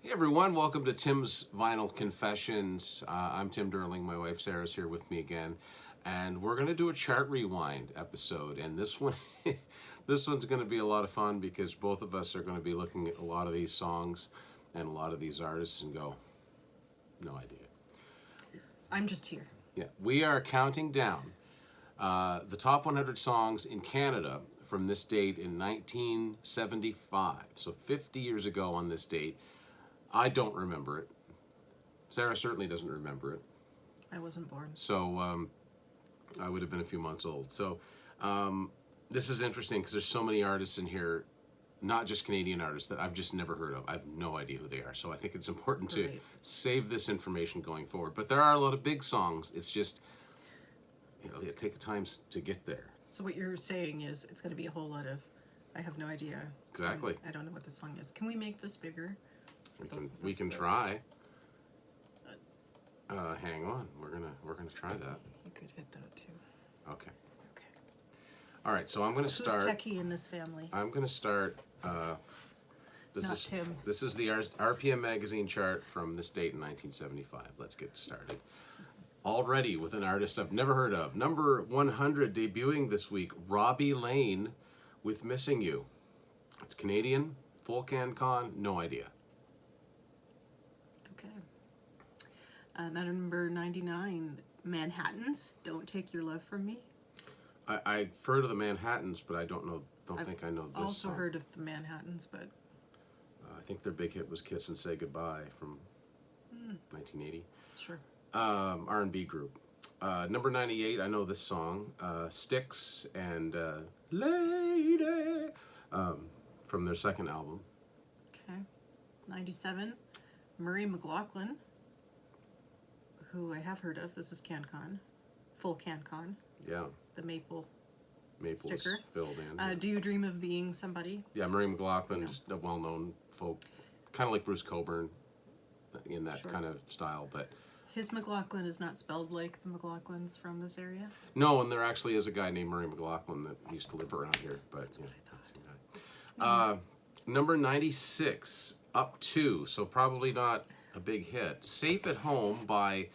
Hey everyone, welcome to Tim's Vinyl Confessions. I'm Tim Derling, my wife Sarah's here with me again, and we're going to do a chart rewind episode. And this one, this one's going to be a lot of fun because both of us are going to be looking at a lot of these songs and a lot of these artists and go, no idea. I'm just here. Yeah, we are counting down the top 100 songs in Canada from this date in 1975. So 50 years ago on this date. I don't remember it. Sarah certainly doesn't remember it. I wasn't born. So I would have been a few months old. So this is interesting because there's so many artists in here, not just Canadian artists, that I've just never heard of. I have no idea who they are. So I think it's important to save this information going forward. But there are a lot of big songs. It's just, it take time to get there. So what you're saying is it's going to be a whole lot of, I have no idea. Exactly. I don't know what the song is. Can we make this bigger? We can try. Hang on, we're gonna try that. You could hit that too. Okay. All right, so I'm gonna start. Who's techie in this family? I'm gonna start. This Not is Tim. This is the RPM magazine chart from this date in 1975. Let's get started. Already with an artist I've never heard of. Number 100 debuting this week, Robbie Lane with "Missing You." It's Canadian, full CanCon, no idea. Number 99, Manhattans, Don't Take Your Love From Me. I've heard of the Manhattans, but I don't think I know this Also song. heard of the Manhattans, but I think their big hit was "Kiss and Say Goodbye" from 1980. Sure. R&B group. Number 98, I know this song, Styx and Lady, from their second album. Okay. 97, Murray McLaughlin, who I have heard of. This is CanCon, full CanCon. Yeah. The maple sticker filled in. Yeah. Do You Dream of Being Somebody? Yeah, Murray McLaughlin, just a well-known folk, kind of like Bruce Cockburn in that kind of style, but his McLaughlin is not spelled like the McLaughlins from this area? No, and there actually is a guy named Murray McLaughlin that used to live around here. But that's what I thought. Number 96, Up To, so probably not a big hit. Safe at Home by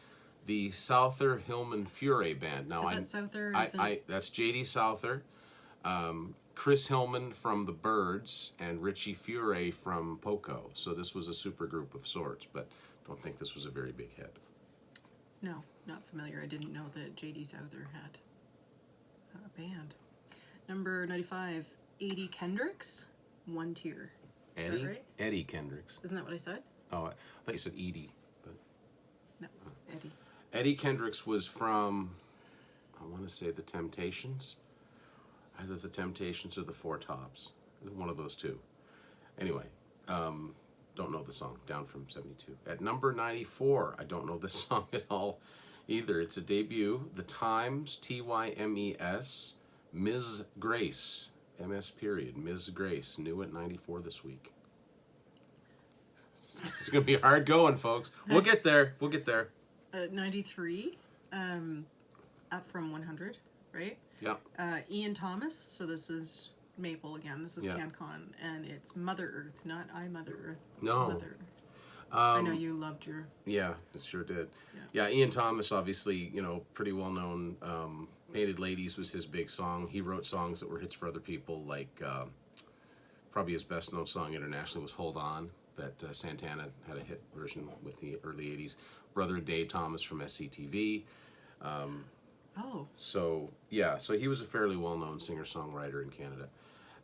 the Souther Hillman Furay Band. Now, is that Souther? That's J.D. Souther, Chris Hillman from the Byrds, and Richie Furay from Poco. So this was a super group of sorts, but don't think this was a very big hit. No, not familiar. I didn't know that J.D. Souther had a band. Number 95, Eddie Kendricks, One Tear. Is that right? Eddie Kendricks. Isn't that what I said? Oh, I thought you said Edie. But no, Eddie. Eddie Kendricks was from, I want to say, the Temptations. Either the Temptations or the Four Tops. One of those two. Anyway, don't know the song. Down from 72. At number 94, I don't know this song at all either. It's a debut. The Times, Tymes, Ms. Grace, MS period, Ms. Grace, new at 94 this week. It's going to be hard going, folks. We'll get there. 93, up from 100, right? Yeah. Ian Thomas, so this is Maple again. This is CanCon, and it's Mother Earth, not I Mother Earth. No. Mother Earth. I know you loved your... Yeah, it sure did. Yeah, Ian Thomas, obviously, pretty well known. Painted Ladies was his big song. He wrote songs that were hits for other people, like probably his best known song internationally was Hold On, that Santana had a hit version with the early 80s. Brother of Dave Thomas from SCTV. So he was a fairly well-known singer-songwriter in Canada.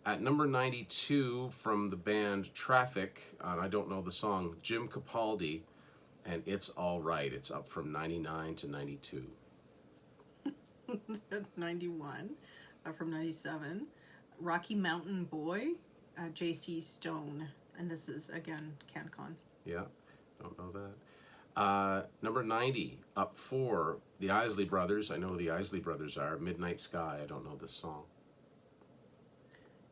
At number 92 from the band Traffic, I don't know the song, Jim Capaldi, and It's All Right. It's up from 99 to 92. 91, up from 97. Rocky Mountain Boy, J.C. Stone, and this is, again, CanCon. Yeah, don't know that. Number 90, up 4, the Isley Brothers. I know who the Isley Brothers are. Midnight Sky. I don't know this song.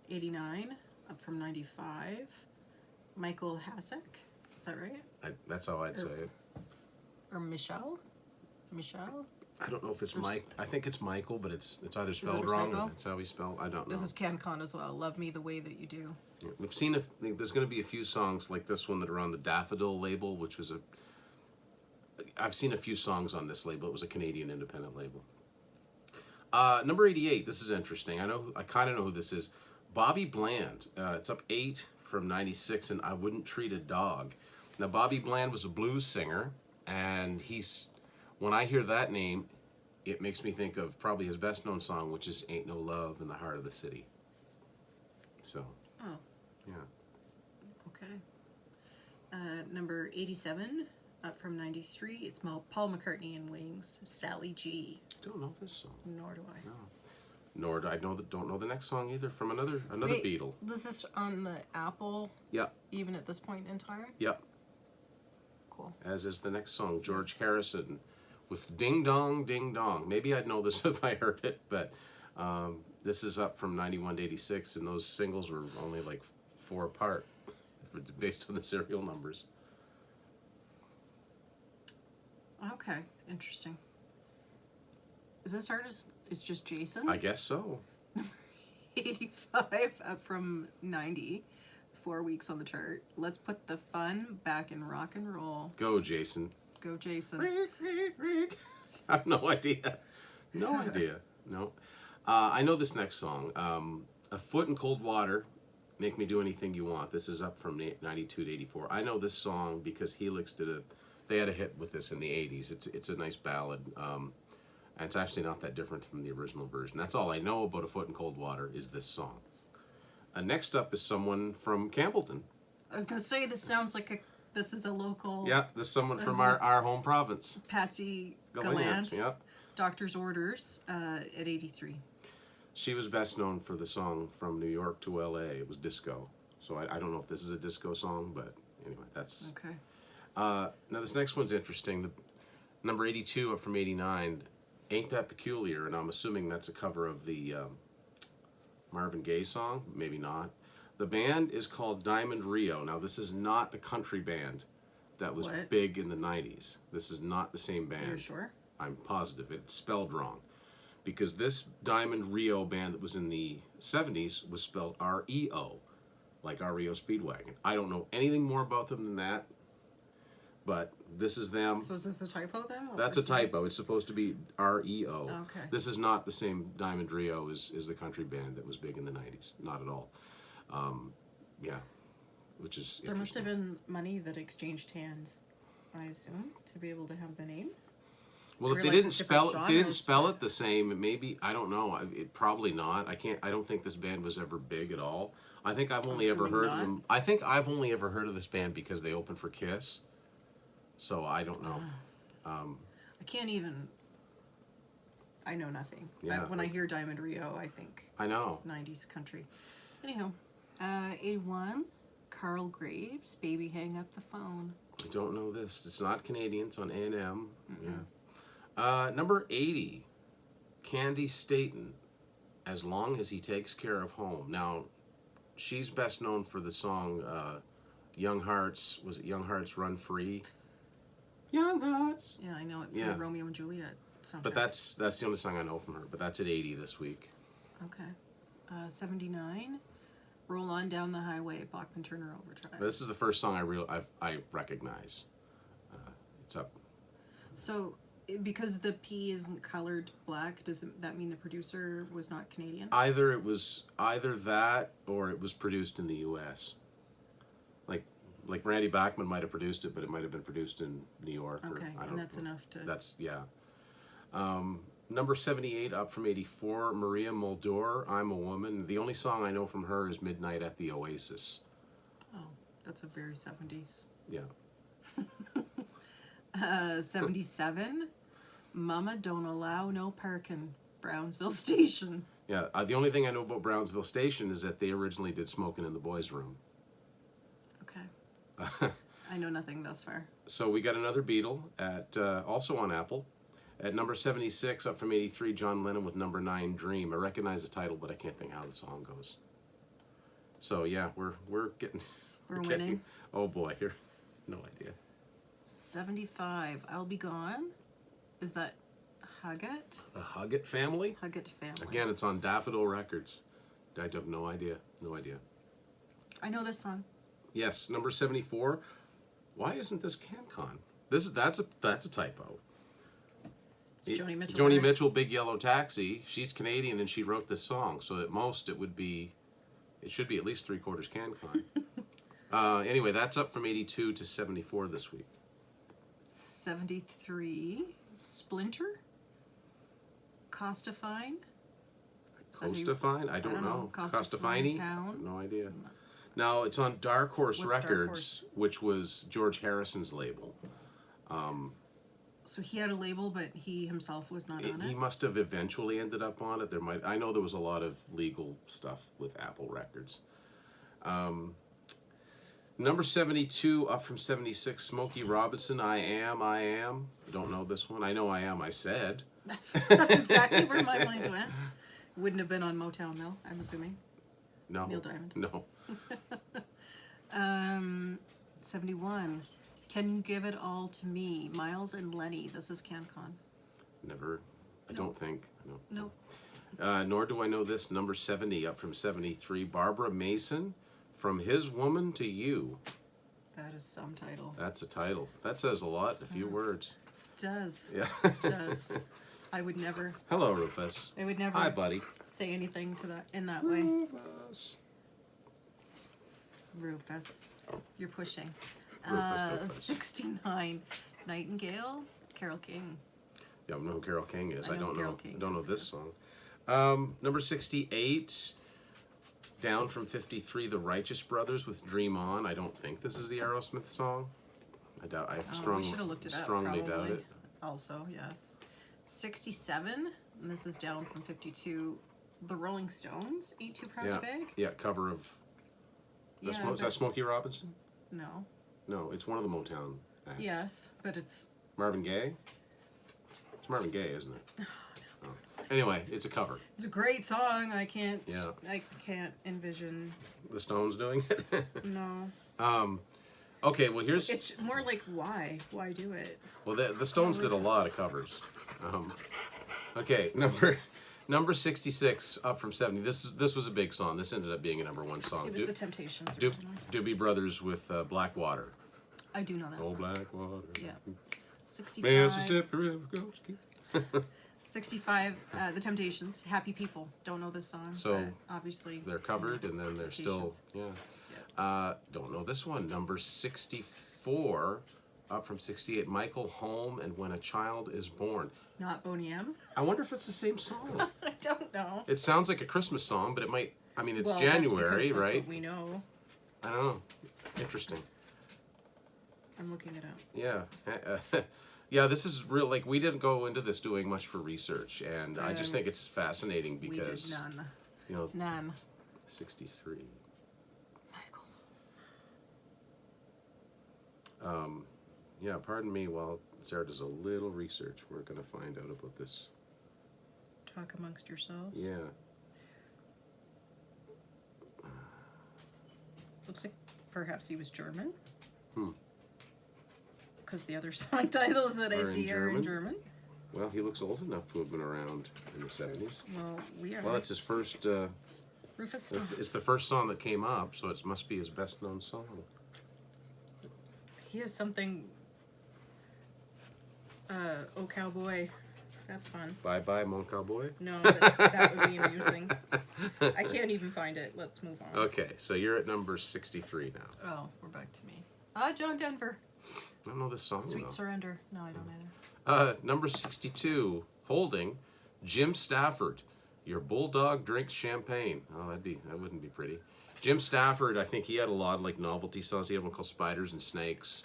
89, up from 95. Michael Hasek, is that right? That's how I'd say it. Or Michelle? I don't know if it's Mike. I think it's Michael, but it's either it spelled a wrong typo? or that's how he spelled. I don't know. This is CanCon as well. Love Me the Way That You Do. Yeah, we've seen there's going to be a few songs like this one that are on the Daffodil label, which was I've seen a few songs on this label. It was a Canadian independent label. Number 88. This is interesting. I kind of know who this is. Bobby Bland. It's up 8 from 96, and I Wouldn't Treat a Dog. Now, Bobby Bland was a blues singer, and when I hear that name, it makes me think of probably his best known song, which is Ain't No Love in the Heart of the City. So, Oh, yeah. okay. Number 87, up from 93. It's Paul McCartney and Wings. Sally G. Don't know this song. Nor do I. No. Nor do I don't know the next song either from another Wait, Beatle. This is on the Apple, Yeah, even at this point in time? yep. Cool. As is the next song, George Harrison with Ding Dong, Ding Dong. Maybe I'd know this if I heard it, but this is up from 91 to 86, and those singles were only like 4 apart based on the serial numbers. Okay, interesting. Is this artist is just Jason? I guess so. 85, up from 90. 4 weeks on the chart. Let's put the fun back in rock and roll. Go, Jason. Go, Jason. I have no idea. No idea. No. I know this next song. A Foot in Cold Water, Make Me Do Anything You Want. This is up from 92 to 84. I know this song because Helix they had a hit with this in the 80s. It's a nice ballad. And it's actually not that different from the original version. That's all I know about A Foot in Cold Water is this song. Next up is someone from Campbellton. I was going to say, this sounds like this is a local... Yeah, this is someone from our home province. Patsy Gallant. Yep. Doctor's Orders at 83. She was best known for the song From New York to LA. It was disco. So I don't know if this is a disco song, but anyway, that's... Okay. Now this next one's interesting. Number 82 up from 89, Ain't That Peculiar, and I'm assuming that's a cover of the Marvin Gaye song. Maybe not. The band is called Diamond Rio. Now this is not the country band that was What? big in the 90s. This is not the same band. You're sure? I'm positive. It's spelled wrong. Because this Diamond Rio band that was in the 70s was spelled R-E-O, like REO Speedwagon. I don't know anything more about them than that, but this is them. So is this a typo then? That's a typo. It's supposed to be R-E-O. Okay. This is not the same Diamond Rio as the country band that was big in the 90s. Not at all. Yeah, which is There must have interesting. been money that exchanged hands, I assume, to be able to have the name. Well, I if they realize didn't it's spell different if they didn't genres, spell it the same, maybe I don't know. It probably not. I don't think this band was ever big at all. I think I've only ever assuming heard of not. them. I think I've only ever heard of this band because they opened for Kiss. So I don't know. I can't even... I know nothing. Yeah, When I like- hear Diamond Rio, I think I know. 90s country. Anyhow, 81, Carl Graves, Baby Hang Up the Phone. I don't know this. It's not Canadian. It's on A&M. Yeah. Number 80, Candy Staton, As Long as He Takes Care of Home. Now, she's best known for the song Young Hearts. Was it Young Hearts Run Free? Young Hearts. Yeah, I know it from Yeah. the Romeo and Juliet soundtrack. But that's the only song I know from her. But that's at 80 this week. Okay. 79, Roll On Down the Highway, Bachman Turner Overdrive. This is the first song I recognize. It's up. So, because the P isn't colored black, does that mean the producer was not Canadian? Either that or it was produced in the U.S. Like Randy Bachman might have produced it, but it might have been produced in New York. Okay, I don't and that's know. enough to... That's, yeah. Number 78 up from 84, Maria Muldaur, I'm a Woman. The only song I know from her is Midnight at the Oasis. Oh, that's a very 70s. Yeah. 77, Mama Don't Allow No Parkin', Brownsville Station. Yeah, the only thing I know about Brownsville Station is that they originally did Smoking in the Boys' Room. Okay. I know nothing thus far. So we got another Beatle at also on Apple. At number 76, up from 83, John Lennon with number 9, Dream. I recognize the title, but I can't think how the song goes. So yeah, we're getting... We're getting- winning. Oh boy, here. No idea. 75, I'll Be Gone. Is that Huggett. The Huggett family. Huggett family. Again, it's on Daffodil Records. I have no idea. No idea. I know this song. Yes, number 74. Why isn't this CanCon? That's a typo. It's Joni Mitchell. Joni guys. Mitchell, Big Yellow Taxi. She's Canadian and she wrote this song. So at most it should be at least 3/4 CanCon. Anyway, that's up from 82 to 74 this week. 73. Splinter. Costafine. Costafine? I don't know. Costafine Costafine? Town? No idea. Now it's on Dark Horse What's Dark Records, Horse? which was George Harrison's label. So he had a label, but he himself was not on He it. must have eventually ended up on it. I know there was a lot of legal stuff with Apple Records. Number 72, up from 76, Smokey Robinson, I Am. I don't know this one. I know I Am, I Said. That's exactly where my mind went. Wouldn't have been on Motown though, I'm assuming. No. Neil Diamond. No. 71. Can You Give It All to Me? Miles and Lenny. This is CanCon. Never. I don't think. No. Nope. Nor do I know this. Number 70, up from 73, Barbara Mason, From His Woman to You. That is some title. That's a title. That says a lot, a few words. Does. Yeah. Does. I would never. Hello, Rufus. I would never Hi, buddy. say anything to that in that way. Rufus. Rufus. You're pushing. Rufus. 69. Nightingale. Carole King. Yeah, I don't know who Carole King is. I I know don't Carole know. King I don't know is, this yes. song. Number 68, down from 53, The Righteous Brothers with Dream On. I don't think this is the Aerosmith song. I doubt. I We should have looked it up. strongly doubt Probably. it. Also, yes. 67. And this is down from 52. The Rolling Stones. Ain't Too Proud Yeah, to Beg. yeah, cover of. Is Yeah, that but- Smokey Robinson? No. No, it's one of the Motown acts. Yes, but it's Marvin Gaye. It's Marvin Gaye, isn't it? Oh. Anyway, it's a cover. a great song. I can't. Yeah. I can't envision. The Stones doing it. No. Okay, well here's. It's more like why? Why do it? Well, the Stones did a lot of covers. Okay, number 66, up from 70. This was a big song. This ended up being a number one song. It was the Temptations. Doobie originally. Brothers with Blackwater. I do know that. Oh, song. Blackwater. Yeah. 65. Mississippi River goes. 65. The Temptations. Happy People. Don't know this song. So, but obviously They're covered, and then they're still, Temptations. yeah. Don't know this one. Number 64, up from 68, Michael Holm and When a Child is Born. Not Boney M. I wonder if it's the same song. I don't know. It sounds like a Christmas song, but it might. I mean, it's Well, that's January, because that's right? what we know. I don't know. Interesting. I'm looking it up. Yeah. Yeah, this is real. Like, we didn't go into this doing much for research, and I just Um, think it's fascinating We did because, none. you know, None. 63. Michael. Yeah, pardon me while Sarah does a little research. We're going to find out about this. Talk amongst yourselves. Yeah. Looks like perhaps he was German. Hmm. Because the other song titles that I Are in see are in German? German. Well, he looks old enough to have been around in the 70s. Well, we are. Well, it's his first. Rufus. It's the first song that came up, so it must be his best known song. He has something. Oh Cowboy. That's fun. Bye bye, Mon Cowboy. No, but that would be amusing. I can't even find it. Let's move on. Okay, so you're at number 63 now. Oh, we're back to me. John Denver. I don't know this song Sweet though. Surrender. No, I don't either. Number 62, holding Jim Stafford. Your bulldog drinks champagne. Oh, that wouldn't be pretty. Jim Stafford, I think he had a lot of like novelty songs. He had one called Spiders and Snakes,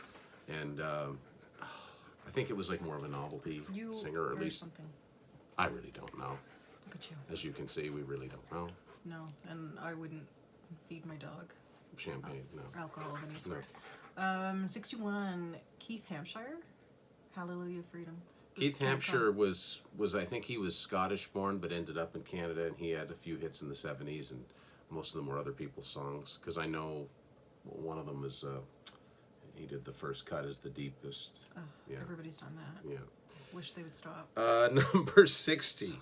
and I think it was like more of a novelty You singer, or at heard least something. I really don't know. Look at you. As you can see, we really don't know. No, and I wouldn't feed my dog Champagne, no. alcohol of any No. sort. 61. Keith Hampshire. Hallelujah Freedom. This Keith can't Hampshire was I think he was Scottish born, but ended up in Canada, and he had a few hits in the 70s, and most of them were other people's songs. Because I know one of them is He did the first cut as the deepest. Oh, Yeah. Everybody's done that. Yeah. Wish they would stop. Number 60.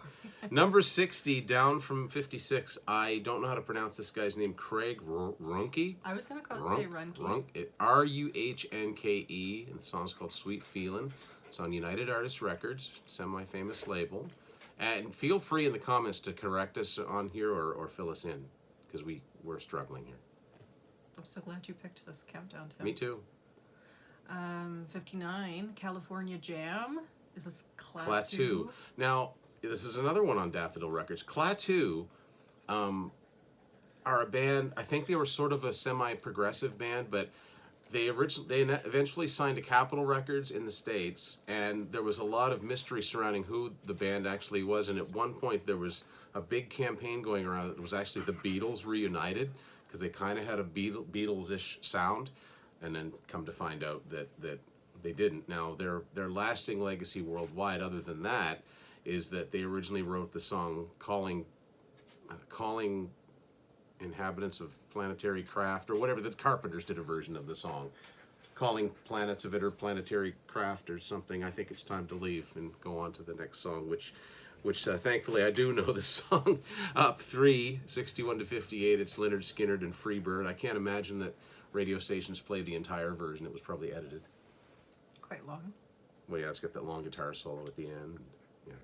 Number 60, down from 56. I don't know how to pronounce this guy's name. Craig Runke. I was going to say Runke. Runke. And the song's called Sweet Feelin'. It's on United Artists Records, semi-famous label. And feel free in the comments to correct us on here or fill us in, because we're struggling here. I'm so glad you picked this countdown, Tim. Me too. 59, California Jam. Is this Klaatu. Now, this is another one on Daffodil Records. Klaatu are a band, I think they were sort of a semi-progressive band, but they eventually signed to Capitol Records in the States, and there was a lot of mystery surrounding who the band actually was, and at one point there was a big campaign going around. It was actually the Beatles reunited, because they kind of had a Beatles-ish sound, and then come to find out that they didn't. Now, their lasting legacy worldwide, other than that, is that they originally wrote the song calling inhabitants of planetary craft, or whatever. The Carpenters did a version of the song, calling planets of interplanetary craft or something. I think it's time to leave and go on to the next song, which thankfully I do know this song. Up 3, 61 to 58. It's Lynyrd Skynyrd and Freebird. I can't imagine that radio stations play the entire version. It was probably edited. Quite long. Well, yeah, it's got that long guitar solo at the end. Yeah.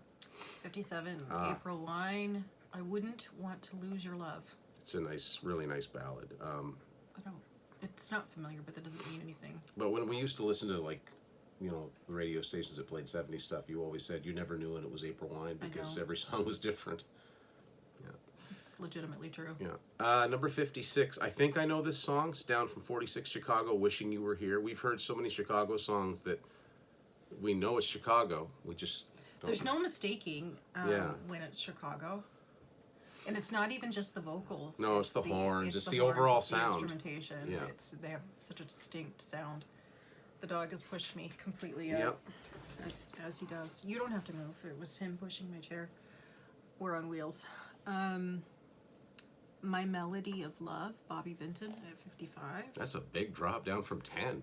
57, April Wine. I wouldn't want to lose your love. It's a nice, really nice ballad. It's not familiar, but that doesn't mean anything. But when we used to listen to, like, the radio stations that played 70s stuff, you always said you never knew when it was April Wine, because every song was different. Yeah. It's legitimately true. Yeah. Number 56. I think I know this song. It's down from 46, Chicago, Wishing You Were Here. We've heard so many Chicago songs that we know it's Chicago. We just don't. There's no mistaking when it's Chicago. And it's not even just the vocals. No, it's the horns. It's the horns, overall it's the sound. Instrumentation. Yeah. They have such a distinct sound. The dog has pushed me completely out. Yep. As he does. You don't have to move. It was him pushing my chair. We're on wheels. My Melody of Love, Bobby Vinton at 55. That's a big drop, down from 10.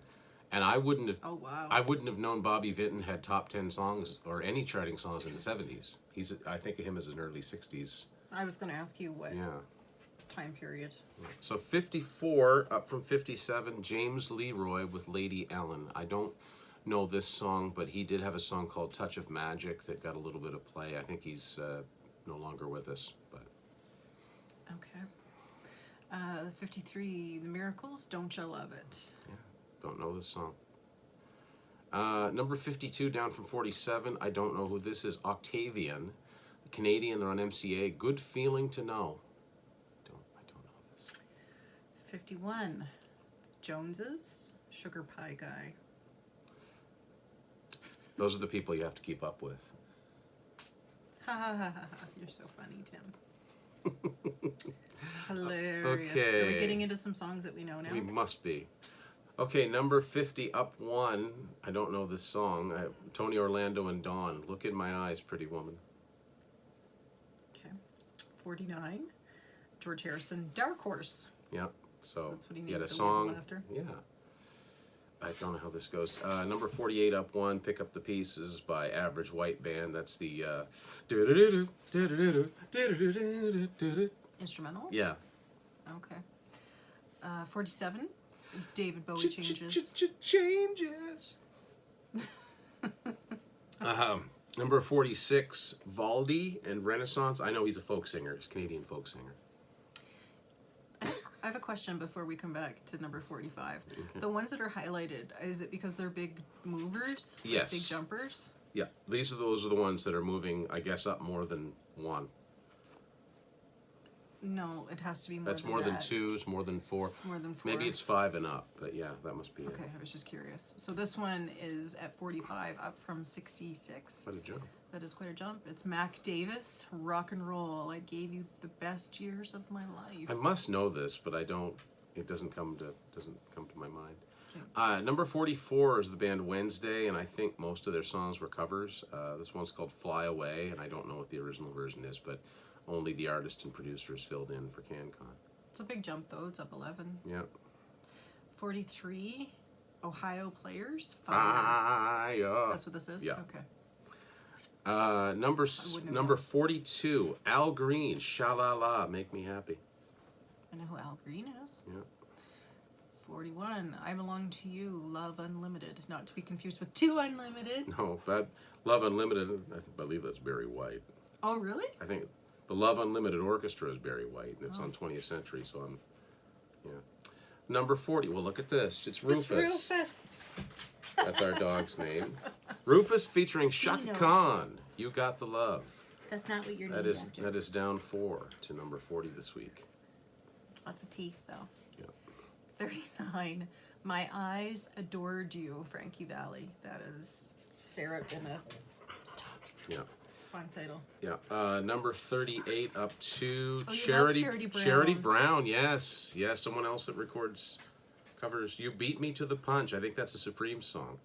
And I wouldn't have. Oh wow. I wouldn't have known Bobby Vinton had top 10 songs or any charting songs in the 70s. I think of him as an early 60s. I was going to ask you what Yeah. time period. So 54, up from 57, James Leroy with Lady Ellen. I don't know this song, but he did have a song called Touch of Magic that got a little bit of play. I think he's no longer with us. But Okay. 53, The Miracles, Don't You Love It? yeah, don't know this song. Number 52, down from 47. I don't know who this is. Octavian, the Canadian. They're on MCA. Good Feeling to Know. I don't know this. 51, Joneses, Sugar Pie Guy. Those are the people you have to keep up with. Ha ha ha ha. You're so funny, Tim. Hilarious. Okay. Are we getting into some songs that we know now? We must be. Okay, number 50, up 1. I don't know this song. Tony Orlando and Dawn. Look in My Eyes, Pretty Woman. Okay. 49, George Harrison, Dark Horse. Yeah, so That's what he you had needed a the word song. after. Yeah. I don't know how this goes. Number 48, up 1, Pick Up the Pieces by Average White Band. That's the Instrumental? Yeah. Okay. 47, David Bowie Changes. Changes. Number 46, Valdi and Renaissance. I know he's a folk singer. He's a Canadian folk singer. I have a question before we come back to number 45. Okay. The ones that are highlighted, is it because they're big movers? Like Yes. big jumpers? Yeah, those are the ones that are moving, I guess, up more than one. No, it has to be more That's than more than that. 2, it's more than 4. It's more than 4. Maybe it's 5 and up, but yeah, that must be Okay, I was just curious. So this one is at 45, up from 66. it. What a jump. That is quite a jump. It's Mac Davis, Rock and Roll. I gave you the best years of my life. I must know this, but I don't. It doesn't come to my mind. Number 44 is the band Wednesday, and I think most of their songs were covers. This one's called Fly Away, and I don't know what the original version is, but only the artist and producers filled in for CanCon. It's a big jump, though. It's up 11. Yeah. 43, Ohio Players. Fire. That's what this is? Yeah. Okay. Number have number 42, Al Green, Sha-La-La, Make Me Happy. I know who Al Green is. Yeah. 41, I Belong to You, Love Unlimited. Not to be confused with Two Unlimited. No, that Love Unlimited, I believe that's Barry White. Oh, really? I think the Love Unlimited Orchestra is Barry White, and it's on 20th Century, so I'm, yeah. Number 40, well, look at this. It's Rufus. It's Rufus. That's our dog's name. Rufus featuring Shaka knows. Khan, You Got the Love. That's not what you're That named is after. that is down 4 to number 40 this week. Lots of teeth, though. Yeah. 39, My Eyes Adored You, Frankie Valli. That is Sarah in a Yeah. song title. Yeah. Number 38 up to Oh, you Charity love Charity Brown. Charity Brown. Yes. Yes, someone else that covers You Beat Me to the Punch. I think that's a Supreme song.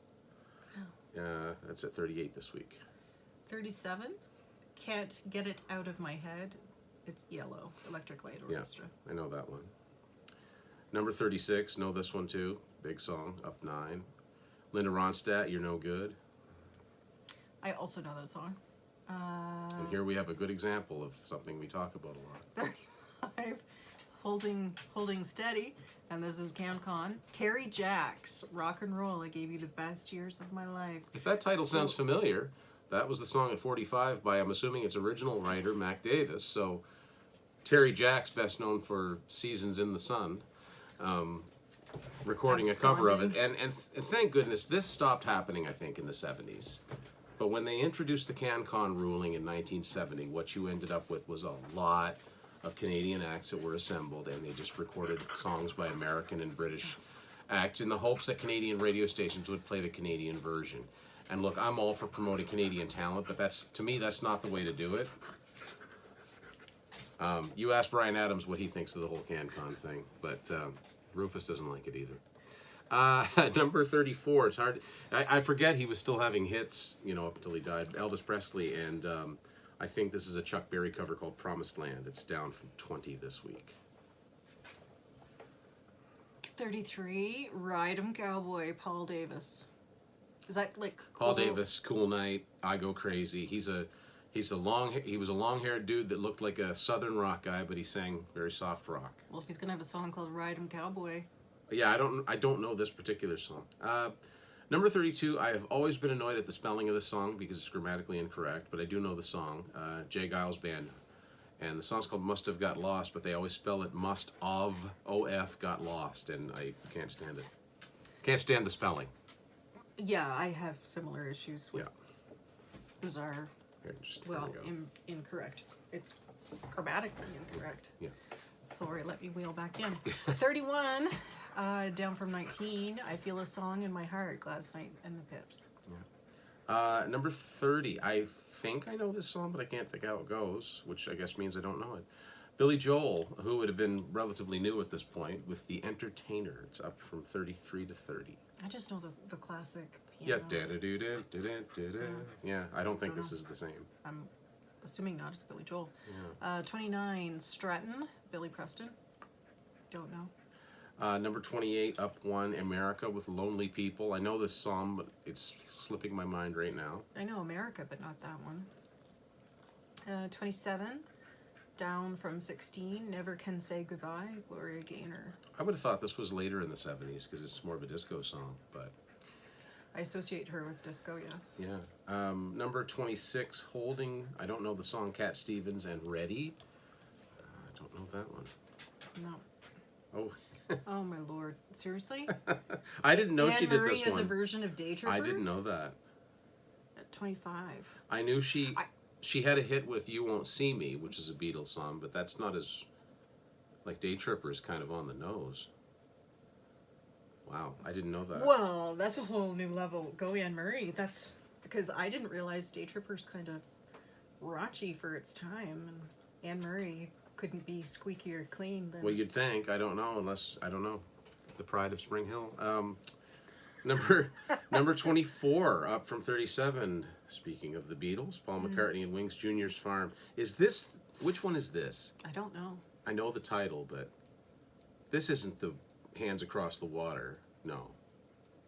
That's at 38 this week. 37, Can't Get It Out of My Head. It's Yellow, Electric Light Orchestra. Yeah, I know that one. Number 36, know this one too. Big song, up 9. Linda Ronstadt, You're No Good. I also know that song. And here we have a good example of something we talk about a lot. 35, Holding Steady. And this is CanCon. Terry Jacks, Rock and Roll. I Gave You the Best Years of My Life. If that title sounds familiar, that was the song at 45 by, I'm assuming its original writer, Mac Davis. So Terry Jacks, best known for Seasons in the Sun, recording a cover of it. And thank goodness, this stopped happening, I think, in the 70s. But when they introduced the CanCon ruling in 1970, what you ended up with was a lot of Canadian acts that were assembled, and they just recorded songs by American and British acts in the hopes that Canadian radio stations would play the Canadian version. And look, I'm all for promoting Canadian talent, but to me, that's not the way to do it. You ask Brian Adams what he thinks of the whole CanCon thing, but Rufus doesn't like it either. Number 34, it's hard. I forget he was still having hits, up until he died. Elvis Presley, and I think this is a Chuck Berry cover called Promised Land. It's down from 20 this week. 33, Ride 'em Cowboy, Paul Davis. Is that like Paul Davis, Cool Night, I Go Crazy. He was a long-haired dude that looked like a southern rock guy, but he sang very soft rock. Well, if he's gonna have a song called Ride 'em Cowboy. Yeah, I don't know this particular song. Number 32, I have always been annoyed at the spelling of this song because it's grammatically incorrect, but I do know the song. Jay Giles Band. And the song's called Must Have Got Lost, but they always spell it Must of O-F Got Lost, and I can't stand it. Can't stand the spelling. Yeah, I have similar issues with bizarre, Here, just well, there we go. incorrect. It's grammatically incorrect. Yeah. Sorry, let me wheel back in. 31, down from 19, I Feel a Song in My Heart, Gladys Knight and the Pips. Number 30, I think I know this song, but I can't think how it goes, which I guess means I don't know it. Billy Joel, who would have been relatively new at this point, with The Entertainer. It's up from 33 to 30. I just know the classic Yeah, piano. da-da-do-da-da-da-da. Yeah, I don't think this is the same. I'm assuming not, it's Billy Joel. 29, Stratton, Billy Preston. Don't know. Number 28, up 1, America with Lonely People. I know this song, but it's slipping my mind right now. I know America, but not that one. 27, down from 16, Never Can Say Goodbye, Gloria Gaynor. I would have thought this was later in the 70s because it's more of a disco song, but I associate her with disco, yes. yeah. Number 26, Holding, I don't know the song, Cat Stevens and Ready. I don't know that one. No. Oh, Oh my lord. Seriously? I didn't know she did Anne-Marie this is one. a version of Day Tripper? I didn't know that. At 25. I knew she had a hit with You Won't See Me, which is a Beatles song, but that's not as, like, Day Tripper is kind of on the nose. Wow, I didn't know that. Well, that's a whole new level. Go Anne-Marie. That's because I didn't realize Day Tripper's kind of raunchy for its time, and Anne-Marie couldn't be squeakier clean than... Well, you'd think. I don't know, unless, I don't know. The Pride of Spring Hill. Number 24, up from 37. Speaking of the Beatles, Paul McCartney and Wings Jr.'s Farm. Is this, which one is this? I don't know. I know the title, but this isn't the Hands Across the Water. No.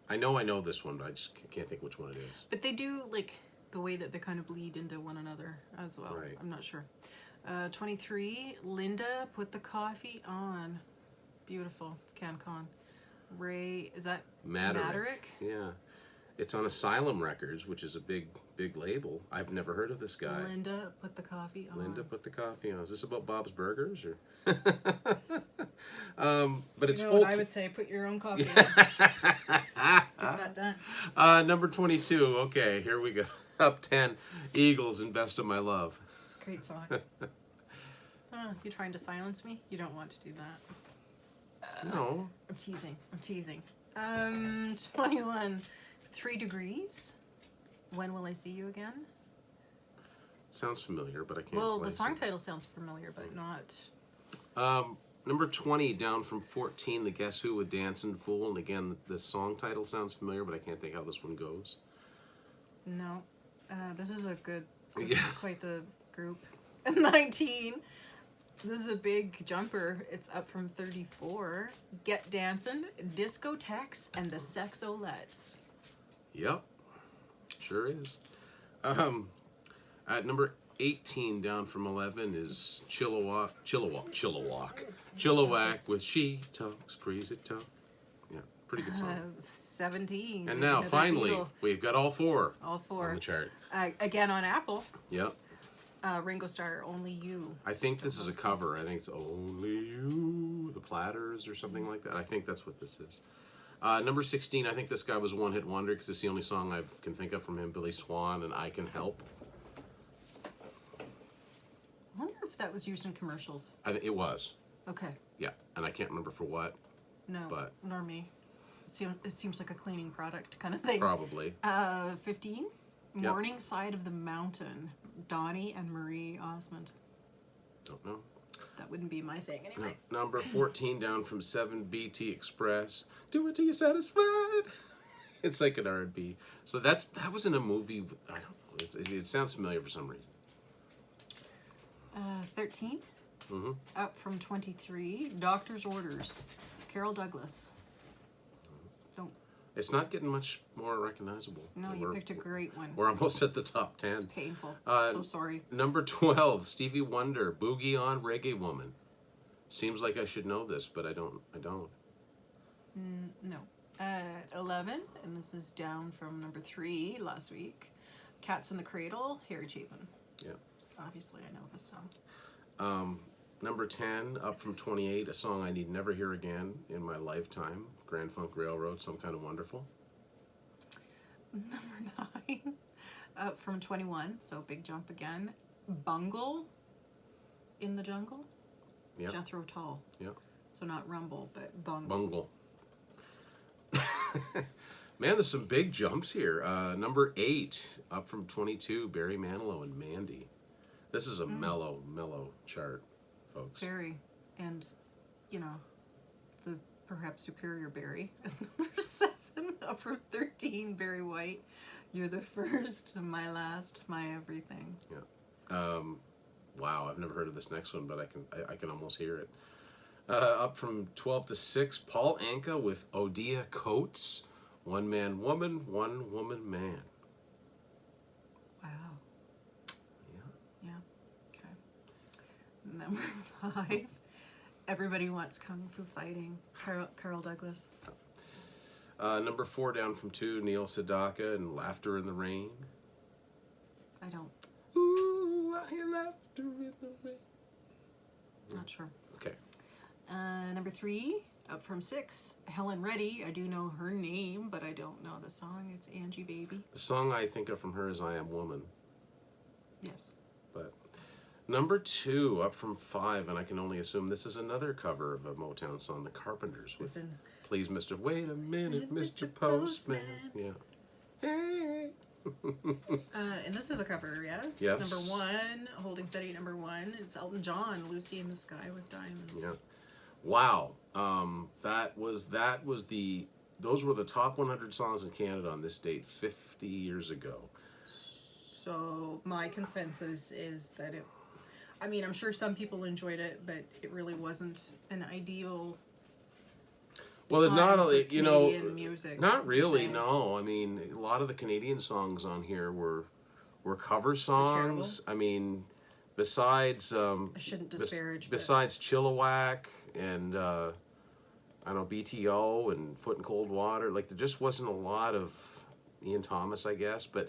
I know this one, but I just can't think which one it is. But they do, like, the way that they kind of bleed into one another as well. Right. I'm not sure. 23, Linda, Put the Coffee On. Beautiful. It's CanCon. Ray, is that Maderick? Yeah. It's on Asylum Records, which is a big label. I've never heard of this guy. Linda, Put the Coffee On. Linda, Put the Coffee On. Is this about Bob's Burgers or? But it's you know full. what I would say, put your own coffee on. Get that done. Number 22. Okay, here we go. Up 10. Eagles and Best of My Love. It's a great song. You trying to silence me? You don't want to do that. No. I'm teasing. 21. 3 Degrees. When Will I See You Again? Sounds familiar, but I can't. Well, the place song it. title sounds familiar, but not. Number 20, down from 14, the Guess Who with Dancing Fool. And again, the song title sounds familiar, but I can't think how this one goes. No. This is a good. This Yeah. is quite the group. 19. This is a big jumper. It's up from 34. Get Dancin', Discotheques, and the Sexolettes. Yep, sure is. At number 18, down from 11, is Chilliwack with She Talks Crazy Talk. Yeah, pretty good song. 17. And now, That finally, Beatle. we've got all four All on four. the chart. Again on Apple. Yep. Ringo Starr, Only You. I think this is a cover. I think it's Only You, the Platters, or something like that. I think that's what this is. Number 16, I think this guy was a one-hit wonder because it's the only song I can think of from him, Billy Swan, and I Can Help. I wonder if that was used in commercials. It was, Okay. yeah, and I can't remember for what, No, But- nor me. It seems like a cleaning product kind of thing. probably. 15, Morning Side of the Mountain, Donnie and Marie Osmond. Don't know. That wouldn't be my thing No. anyway. Number 14, down from 7, BT Express. Do it till you're satisfied. It's like an R&B. So that was in a movie. I don't know. It sounds familiar for some reason. 13, Mm-hmm. up from 23, Doctor's Orders, Carol Douglas. Don't. It's not getting much more recognizable. No, you picked a great one. We're almost at the top 10. It's painful. Uh, So sorry. Number 12, Stevie Wonder, Boogie on Reggae Woman. Seems like I should know this, but I don't. No. 11, and this is down from number 3 last week, Cats in the Cradle, Harry Chapin. Yeah. Obviously, I know this song. Number 10, up from 28, a song I need never hear again in my lifetime. Grand Funk Railroad, Some Kind of Wonderful. Number 9, up from 21, so big jump again. Bungle, In the Jungle, Yeah. Jethro Tull. Yeah. So not Rumble, but Bungle. Bungle. Man, there's some big jumps here. Number 8, up from 22, Barry Manilow and Mandy. This is a mellow chart, folks. Very, and, you know, the perhaps superior Barry. Number 7, up from 13, Barry White. You're the first, my last, my everything. Yeah. Wow, I've never heard of this next one, but I can almost hear it. Up from 12 to 6, Paul Anka with Odia Coates. One man woman, one woman man. Wow. Yeah. Yeah. Okay. Number 5, Everybody Wants Kung Fu Fighting, Carl Douglas. Number 4, down from 2, Neil Sedaka and Laughter in the Rain. I don't, Ooh, I hear laughter in the rain. not sure. Okay. Number 3, up from 6, Helen Reddy. I do know her name, but I don't know the song. It's Angie Baby. The song I think of from her is I Am Woman. Yes. But number 2, up from 5, and I can only assume this is another cover of a Motown song, The Carpenters, with It's in Please Mr. Wait a Minute, Mr. Mr. Postman. Postman. Yeah. Hey. and this is a cover, yes? Yes. Number 1, Holding Steady, number 1. It's Elton John, Lucy in the Sky with Diamonds. Yeah. Wow. Those were the top 100 songs in Canada on this date 50 years ago. So my consensus is that it, I mean, I'm sure some people enjoyed it, but it really wasn't an ideal. Well, it's time not for only, you know, Canadian music. not to really. say. No, I mean, a lot of the Canadian songs on here were cover songs. I mean, besides I shouldn't disparage, but besides Chilliwack and I don't know, BTO and Foot in Cold Water, like there just wasn't a lot of Ian Thomas, I guess. But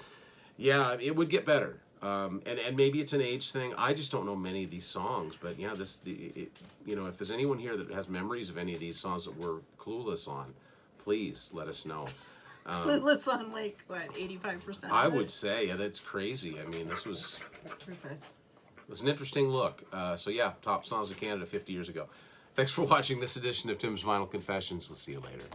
yeah, it would get better. And maybe it's an age thing. I just don't know many of these songs. But yeah, you know, if there's anyone here that has memories of any of these songs that we're clueless on, please let us know. clueless on like what 85%. I would say, yeah, that's crazy. I mean, this was Rufus. it was an interesting look. So yeah, top songs of Canada 50 years ago. Thanks for watching this edition of Tim's Vinyl Confessions. We'll see you later.